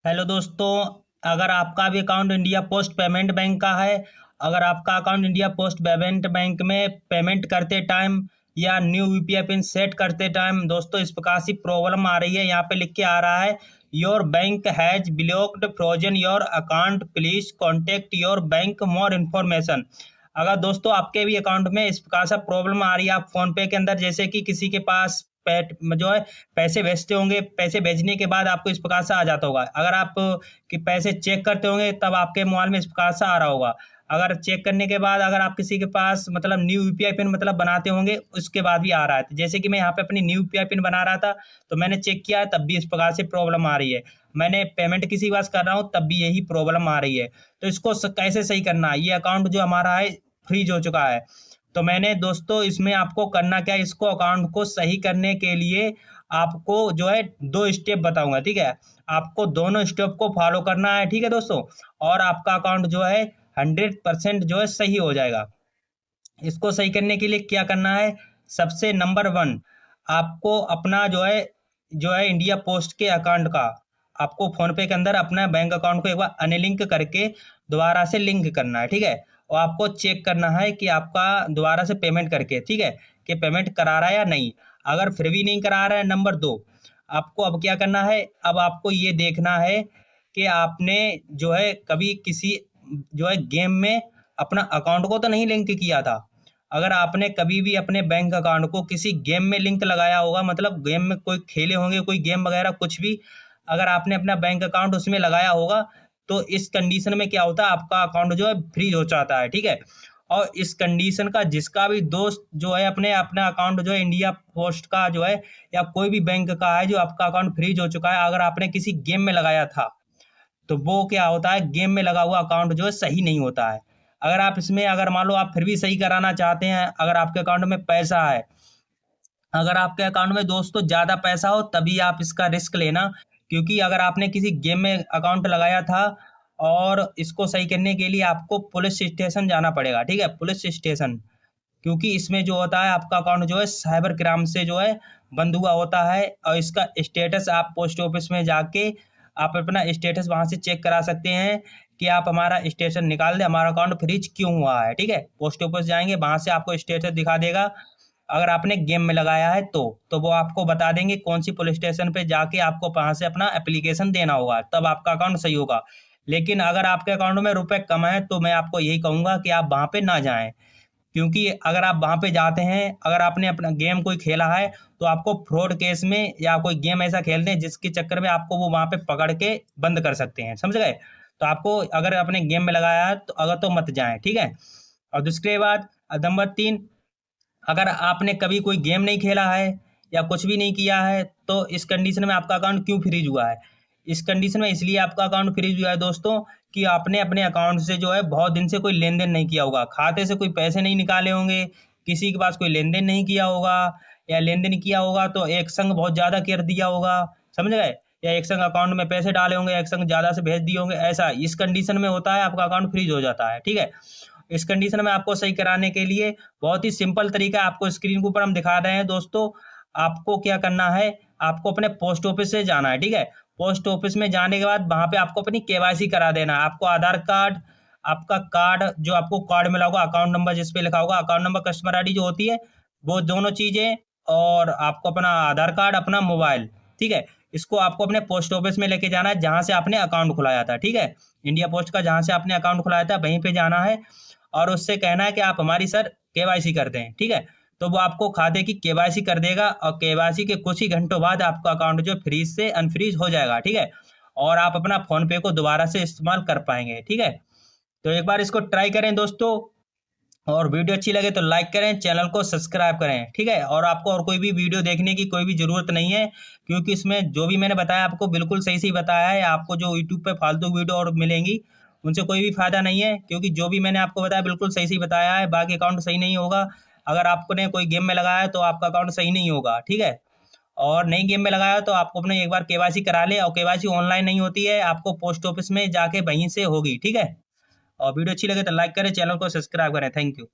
Hello दोस्तों। अगर आपका भी account India post payment bank का है, अगर आपका account India post payment bank में पेमेंट करते टाइम या न्यू यूपीआई पिन सेट करते टाइम दोस्तों इस प्रकार से प्रॉब्लम आ रही है, यहाँ पे लिख के आ रहा है your bank has blocked frozen your account, please contact your bank more information. अगर दोस्तों आपके भी अकाउंट में इस प्रकार से प्रॉब्लम आ रही है, आप फोन पे के अंदर जैसे कि किसी के पास पैट जो है पैसे भेजते होंगे, पैसे भेजने के बाद आपको इस प्रकार से आ जाता होगा। अगर आप कि पैसे चेक करते होंगे तब आपके मोबाइल में इस प्रकार से आ रहा होगा। अगर चेक करने के बाद अगर आप किसी के पास मतलब न्यू यूपीआई पिन मतलब बनाते होंगे उसके बाद भी आ रहा है, तो जैसे कि मैं यहाँ पे अपनी न्यू यूपीआई पिन बना रहा था तो मैंने चेक किया है तब भी इस प्रकार से प्रॉब्लम आ रही है। मैंने पेमेंट किसी के पास कर रहा हूँ तब भी यही प्रॉब्लम आ रही है। तो इसको कैसे सही करना है, ये अकाउंट जो हमारा है फ्रीज हो चुका है। तो मैंने दोस्तों इसमें आपको करना क्या है, इसको अकाउंट को सही करने के लिए आपको जो है 2 स्टेप बताऊंगा, ठीक है। आपको दोनों स्टेप को फॉलो करना है, ठीक है दोस्तों, और आपका अकाउंट जो है 100% जो है सही हो जाएगा। इसको सही करने के लिए क्या करना है, सबसे नंबर 1 आपको अपना जो है इंडिया पोस्ट के अकाउंट का आपको फोन पे के अंदर अपना बैंक अकाउंट को एक बार अनलिंक करके दोबारा से लिंक करना है, ठीक है। और आपको चेक करना है कि आपका दोबारा से पेमेंट करके, ठीक है, कि पेमेंट करा रहा है या नहीं। अगर फिर भी नहीं करा रहा है, नंबर 2 आपको अब क्या करना है, अब आपको ये देखना है कि आपने जो है कभी किसी जो है गेम में अपना अकाउंट को तो नहीं लिंक किया था। अगर आपने कभी भी अपने बैंक अकाउंट को किसी गेम में लिंक लगाया होगा, मतलब गेम में कोई खेले होंगे, कोई गेम वगैरह कुछ भी, अगर आपने अपना बैंक अकाउंट उसमें लगाया होगा तो इस कंडीशन में क्या होता है, आपका अकाउंट जो है फ्रीज हो जाता है, ठीक है। और इस कंडीशन का जिसका भी दोस्त जो है अपने अपना अकाउंट जो है इंडिया पोस्ट का जो है या कोई भी बैंक का है जो आपका अकाउंट फ्रीज हो चुका है, अगर आपने किसी गेम में लगाया था तो वो क्या होता है, गेम में लगा हुआ अकाउंट जो है सही नहीं होता है। अगर आप इसमें अगर मान लो आप फिर भी सही कराना चाहते हैं, अगर आपके अकाउंट में पैसा है, अगर आपके अकाउंट में दोस्तों ज़्यादा पैसा हो तभी आप इसका रिस्क लेना, क्योंकि अगर आपने किसी गेम में अकाउंट लगाया था और इसको सही करने के लिए आपको पुलिस स्टेशन जाना पड़ेगा, ठीक है, पुलिस स्टेशन। क्योंकि इसमें जो होता है आपका अकाउंट जो है साइबर क्राइम से जो है बंद हुआ होता है, और इसका स्टेटस आप पोस्ट ऑफिस में जाके आप अपना स्टेटस वहां से चेक करा सकते हैं कि आप हमारा स्टेटस निकाल दे, हमारा अकाउंट फ्रीज क्यों हुआ है, ठीक है। पोस्ट ऑफिस जाएंगे, वहां से आपको स्टेटस दिखा देगा। अगर आपने गेम में लगाया है तो वो आपको बता देंगे कौन सी पुलिस स्टेशन पे जाके आपको वहां से अपना एप्लीकेशन देना होगा, तब आपका अकाउंट सही होगा। लेकिन अगर आपके अकाउंट में रुपए कम है तो मैं आपको यही कहूंगा कि आप वहां पे ना जाएं, क्योंकि अगर आप वहां पे जाते हैं, अगर आपने अपना गेम कोई खेला है तो आपको फ्रॉड केस में या कोई गेम ऐसा खेलते हैं जिसके चक्कर में आपको वो वहां पे पकड़ के बंद कर सकते हैं, समझ गए। तो आपको अगर अपने गेम में लगाया है तो अगर तो मत जाएं, ठीक है। और दूसरे बात, नंबर 3, अगर आपने कभी कोई गेम नहीं खेला है या कुछ भी नहीं किया है तो इस कंडीशन में आपका अकाउंट क्यों फ्रीज हुआ है, इस कंडीशन में इसलिए आपका अकाउंट फ्रीज हुआ है दोस्तों कि आपने अपने अकाउंट से जो है बहुत दिन से कोई लेन देन नहीं किया होगा, खाते से कोई पैसे नहीं निकाले होंगे, किसी के पास कोई लेन देन नहीं किया होगा, या लेन देन किया होगा तो एक संग बहुत ज़्यादा कर दिया होगा, समझ गए, या एक संग अकाउंट में पैसे डाले होंगे, एक संग ज़्यादा से भेज दिए होंगे, ऐसा इस कंडीशन में होता है, आपका अकाउंट फ्रीज हो जाता है, ठीक है। इस कंडीशन में आपको सही कराने के लिए बहुत ही सिंपल तरीका आपको स्क्रीन के ऊपर हम दिखा रहे हैं दोस्तों। आपको क्या करना है, आपको अपने पोस्ट ऑफिस से जाना है, ठीक है। पोस्ट ऑफिस में जाने के बाद वहां पे आपको अपनी केवाईसी करा देना है। आपको आधार कार्ड, आपका कार्ड जो आपको कार्ड मिला होगा, अकाउंट नंबर जिस पे लिखा होगा, अकाउंट नंबर, कस्टमर आईडी जो होती है, वो दोनों चीजें, और आपको अपना आधार कार्ड, अपना मोबाइल, ठीक है। इसको आपको अपने पोस्ट ऑफिस में लेके जाना है जहां से आपने अकाउंट खुलाया था, ठीक है। इंडिया पोस्ट का जहां से आपने अकाउंट खुलाया था वहीं पे जाना है और उससे कहना है कि आप हमारी सर केवाईसी कर दें, ठीक है। तो वो आपको खाते की केवाईसी कर देगा और केवाईसी के कुछ ही घंटों बाद आपका अकाउंट जो फ्रीज से अनफ्रीज हो जाएगा, ठीक है। और आप अपना फोन पे को दोबारा से इस्तेमाल कर पाएंगे, ठीक है। तो एक बार इसको ट्राई करें दोस्तों, और वीडियो अच्छी लगे तो लाइक करें, चैनल को सब्सक्राइब करें, ठीक है। और आपको और कोई भी वीडियो देखने की कोई भी ज़रूरत नहीं है, क्योंकि इसमें जो भी मैंने बताया आपको बिल्कुल सही सही बताया है। आपको जो यूट्यूब पे फालतू वीडियो और मिलेंगी उनसे कोई भी फ़ायदा नहीं है, क्योंकि जो भी मैंने आपको बताया बिल्कुल सही सही बताया है। बाकी अकाउंट सही नहीं होगा, अगर आपने कोई गेम में लगाया है तो आपका अकाउंट सही नहीं होगा, ठीक है। और नई गेम में लगाया तो आपको अपने एक बार केवाईसी करा ले, और केवाईसी ऑनलाइन नहीं होती है, आपको पोस्ट ऑफिस में जाके वहीं से होगी, ठीक है। और वीडियो अच्छी लगे तो लाइक करें, चैनल को सब्सक्राइब करें। Thank you.